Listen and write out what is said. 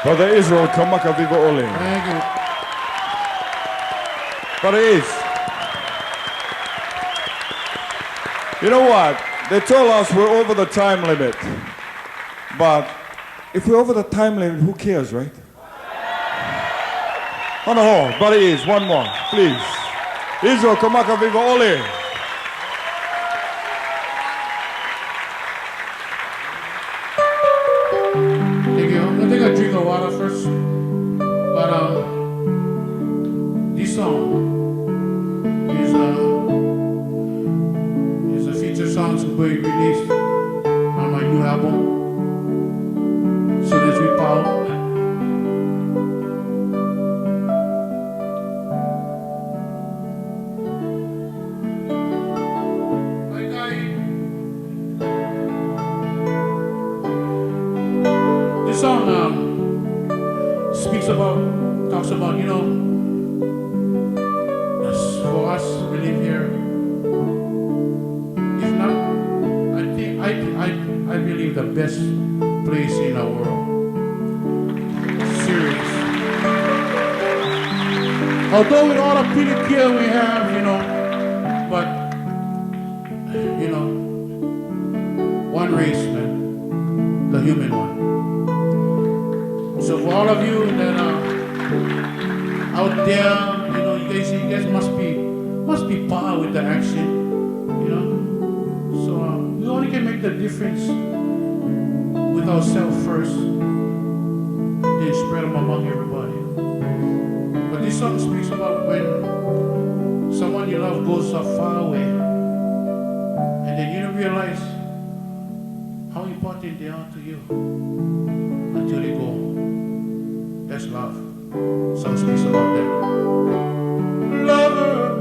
Brother Israel Kamaka Viva Ole. Thank you. Brother Is, you know what? They told us we're over the time limit. But if we're over the time limit, who cares, right? On the hall, Brother Is, one more, please. Israel Kamaka Viva Ole. Thank you. I'm gonna take a drink of water first. But this song is a feature song to be released on my new album. Soon as we power. This song talks about, for us we live here. If not, I believe the best place in the world. Serious. Although with all the pedicure we have, but one race, man, the human one. So for all of you that are out there, you guys must be par with the action, So we only can make the difference with ourselves first, then spread them among everybody. But this song speaks about when someone you love goes so far away, and then you don't realize how important they are to you until they go. That's love. Song speaks about that. Lover,